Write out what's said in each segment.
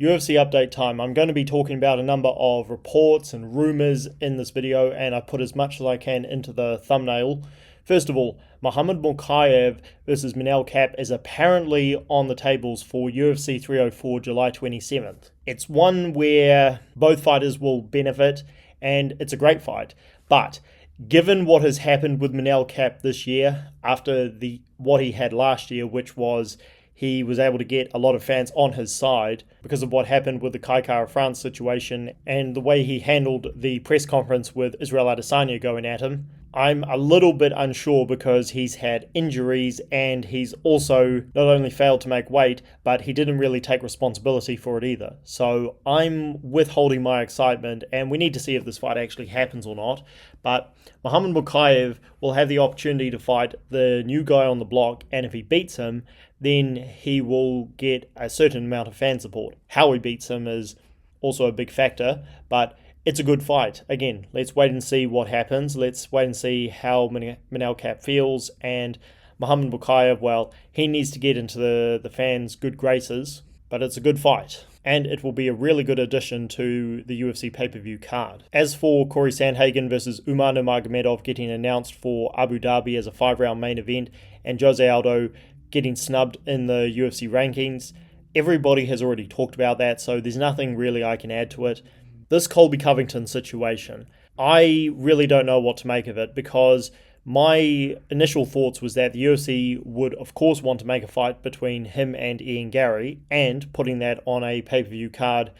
UFC update time. I'm going to be talking about a number of reports and rumors in this video, and I put as much as I can into the thumbnail. First of all, Mokaev versus Manel Kape is apparently on the tables for UFC 304 July 27th. It's one where both fighters will benefit, and it's a great fight. But given what has happened with Manel Kape this year, after what he had last year, which was he was able to get a lot of fans on his side because of what happened with the Kape France situation and the way he handled the press conference with Israel Adesanya going at him. I'm a little bit unsure because he's had injuries and he's also not only failed to make weight, but he didn't really take responsibility for it either. So I'm withholding my excitement, and we need to see if this fight actually happens or not. But Mokaev will have the opportunity to fight the new guy on the block, and if he beats him, then he will get a certain amount of fan support. How he beats him is also a big factor, but it's a good fight. Again, let's wait and see what happens. Let's wait and see how Manel Kape feels. And Mokaev, well, he needs to get into the fans' good graces, but it's a good fight. And it will be a really good addition to the UFC pay-per-view card. As for Corey Sandhagen versus Umar Nurmagomedov getting announced for Abu Dhabi as a 5-round main event, and Jose Aldo getting snubbed in the UFC rankings, everybody has already talked about that, so there's nothing really I can add to it. This Colby Covington situation, I really don't know what to make of it, because my initial thoughts was that the UFC would of course want to make a fight between him and Ian Garry, and putting that on a pay-per-view card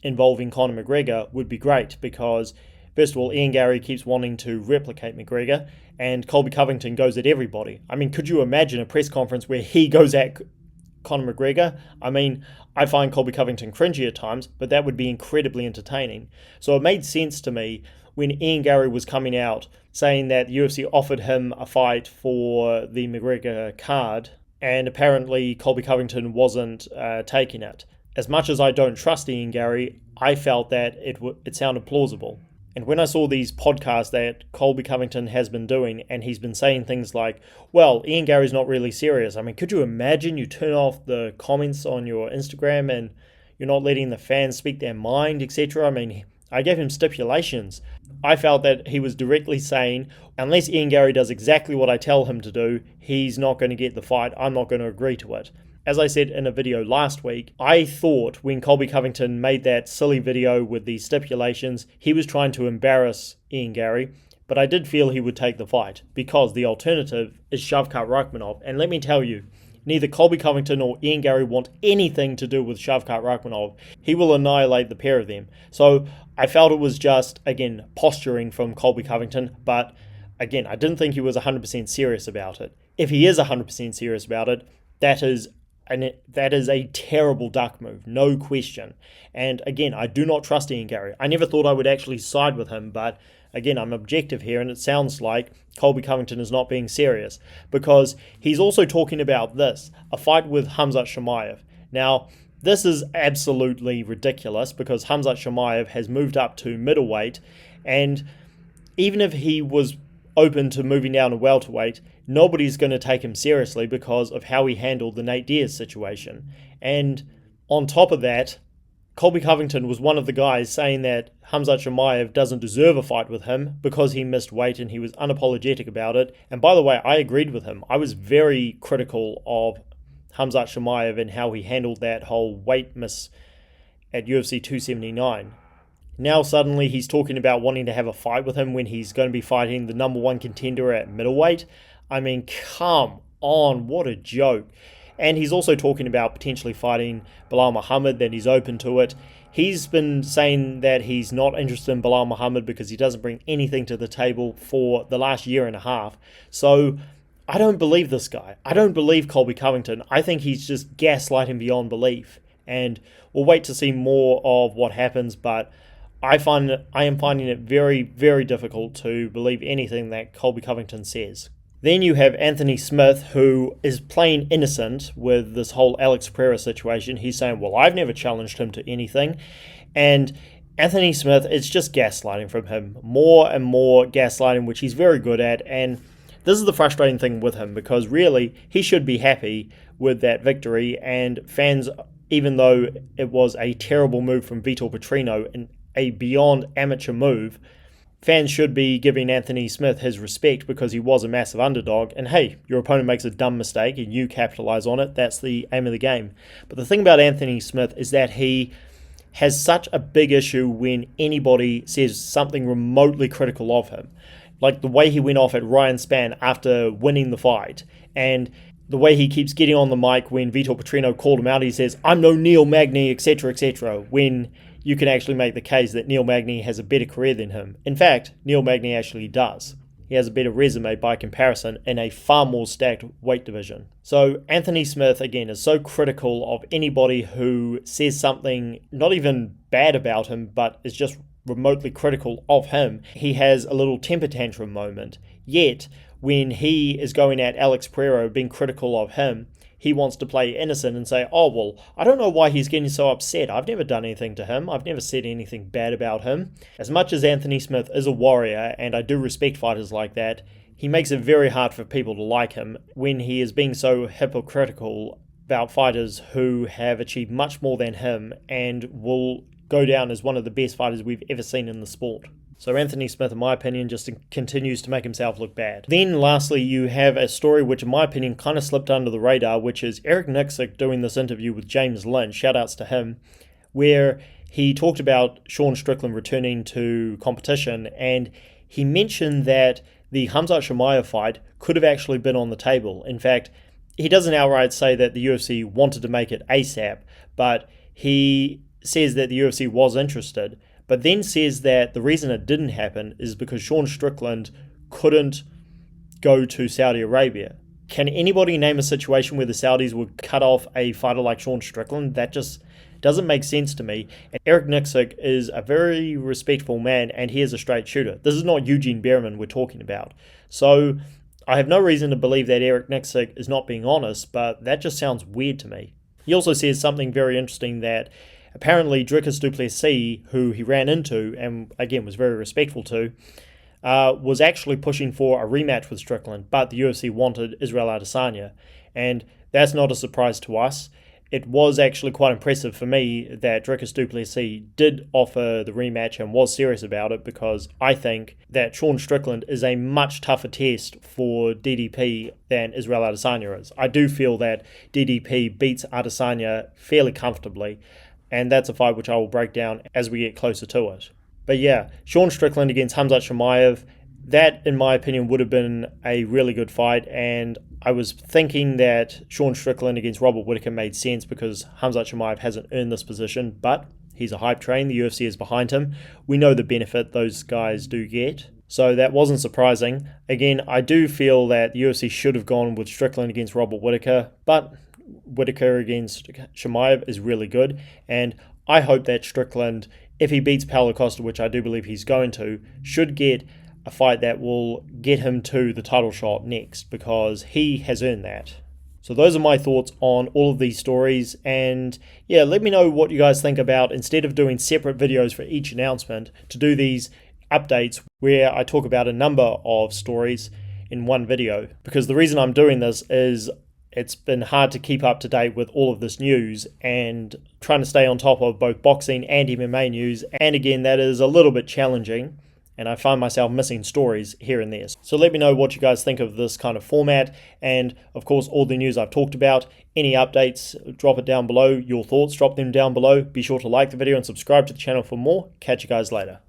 involving Conor McGregor would be great, because first of all, Ian Garry keeps wanting to replicate McGregor, and Colby Covington goes at everybody. I mean, could you imagine a press conference where he goes at Conor McGregor? I mean, I find Colby Covington cringy at times, but that would be incredibly entertaining. So it made sense to me when Ian Garry was coming out saying that the UFC offered him a fight for the McGregor card, and apparently Colby Covington wasn't taking it. As much as I don't trust Ian Garry, I felt that it sounded plausible. And when I saw these podcasts that Colby Covington has been doing, and he's been saying things like, well, Ian Garry's not really serious. I mean, could you imagine you turn off the comments on your Instagram and you're not letting the fans speak their mind, etc.? I mean, I gave him stipulations. I felt that he was directly saying, unless Ian Garry does exactly what I tell him to do, he's not going to get the fight. I'm not going to agree to it. As I said in a video last week, I thought when Colby Covington made that silly video with the stipulations, he was trying to embarrass Ian Garry, but I did feel he would take the fight, because the alternative is Shavkat Rakhmonov. And let me tell you, neither Colby Covington or Ian Garry want anything to do with Shavkat Rakhmonov. He will annihilate the pair of them. So I felt it was just, again, posturing from Colby Covington, but again, I didn't think he was 100% serious about it. If he is 100% serious about it, that is a terrible duck move, no question. And again, I do not trust Ian Garry. I never thought I would actually side with him, but again, I'm objective here, and it sounds like Colby Covington is not being serious, because he's also talking about this, a fight with Khamzat Chimaev. Now, this is absolutely ridiculous, because Khamzat Chimaev has moved up to middleweight, and even if he was open to moving down to welterweight, nobody's going to take him seriously because of how he handled the Nate Diaz situation. And on top of that, Colby Covington was one of the guys saying that Khamzat Chimaev doesn't deserve a fight with him because he missed weight, and he was unapologetic about it. And by the way, I agreed with him. I was very critical of Khamzat Chimaev and how he handled that whole weight miss at UFC 279. Now suddenly he's talking about wanting to have a fight with him when he's going to be fighting the number one contender at middleweight. I mean, come on, what a joke. And he's also talking about potentially fighting Belal Muhammad, that he's open to it. He's been saying that he's not interested in Belal Muhammad because he doesn't bring anything to the table for the last year and a half. So I don't believe this guy. I don't believe Colby Covington. I think he's just gaslighting beyond belief. And we'll wait to see more of what happens, but I am finding it very, very difficult to believe anything that Colby Covington says. Then you have Anthony Smith, who is plain innocent with this whole Alex Pereira situation. He's saying, well, I've never challenged him to anything. And Anthony Smith, it's just gaslighting from him. More and more gaslighting, which he's very good at. And this is the frustrating thing with him, because really he should be happy with that victory. And fans even though it was a terrible move from Vitor Petrino and a beyond amateur move, fans should be giving Anthony Smith his respect because he was a massive underdog. And hey, your opponent makes a dumb mistake and you capitalize on it. That's the aim of the game. But the thing about Anthony Smith is that he has such a big issue when anybody says something remotely critical of him. Like the way he went off at Ryan Spann after winning the fight, and the way he keeps getting on the mic when Vitor Petrino called him out. He says, "I'm no Neil Magny, etc., when you can actually make the case that Neil Magny has a better career than him. In fact, Neil Magny actually does. He has a better resume by comparison in a far more stacked weight division. So Anthony Smith, again, is so critical of anybody who says something not even bad about him, but is just remotely critical of him. He has a little temper tantrum moment. Yet, when he is going at Alex Pereira being critical of him, he wants to play innocent and say, "Oh, well, I don't know why he's getting so upset. I've never done anything to him. I've never said anything bad about him." As much as Anthony Smith is a warrior, and I do respect fighters like that, he makes it very hard for people to like him when he is being so hypocritical about fighters who have achieved much more than him and will go down as one of the best fighters we've ever seen in the sport. So Anthony Smith, in my opinion, just continues to make himself look bad. Then lastly, you have a story which, in my opinion, kind of slipped under the radar, which is Eric Nicksick doing this interview with James Lynch, shout-outs to him, where he talked about Sean Strickland returning to competition, and he mentioned that the Khamzat Chimaev fight could have actually been on the table. In fact, he doesn't outright say that the UFC wanted to make it ASAP, but he says that the UFC was interested, but then says that the reason it didn't happen is because Sean Strickland couldn't go to Saudi Arabia. Can anybody name a situation where the Saudis would cut off a fighter like Sean Strickland? That just doesn't make sense to me. And Eric Nicksick is a very respectful man, and he is a straight shooter. This is not Eugene Behrman we're talking about. So I have no reason to believe that Eric Nicksick is not being honest, but that just sounds weird to me. He also says something very interesting, that apparently Dricus du Plessis, who he ran into and again was very respectful to, was actually pushing for a rematch with Strickland, but the UFC wanted Israel Adesanya, and that's not a surprise to us. It was actually quite impressive for me that Dricus du Plessis did offer the rematch and was serious about it, because I think that Sean Strickland is a much tougher test for DDP than Israel Adesanya is. I do feel that DDP beats Adesanya fairly comfortably, and that's a fight which I will break down as we get closer to it. But yeah, Sean Strickland against Khamzat Chimaev, that in my opinion would have been a really good fight, and I was thinking that Sean Strickland against Robert Whittaker made sense because Khamzat Chimaev hasn't earned this position, but he's a hype train, the UFC is behind him. We know the benefit those guys do get, so that wasn't surprising. Again, I do feel that the UFC should have gone with Strickland against Robert Whittaker, but Whittaker against Chimaev is really good, and I hope that Strickland, if he beats Paulo Costa, which I do believe he's going to, should get a fight that will get him to the title shot next, because he has earned that. So those are my thoughts on all of these stories, and yeah, let me know what you guys think about, instead of doing separate videos for each announcement, to do these updates where I talk about a number of stories in one video, because the reason I'm doing this is it's been hard to keep up to date with all of this news and trying to stay on top of both boxing and MMA news, and again, that is a little bit challenging, and I find myself missing stories here and there. So let me know what you guys think of this kind of format, and of course all the news I've talked about. Any updates, drop it down below. Your thoughts, drop them down below. Be sure to like the video and subscribe to the channel for more. Catch you guys later.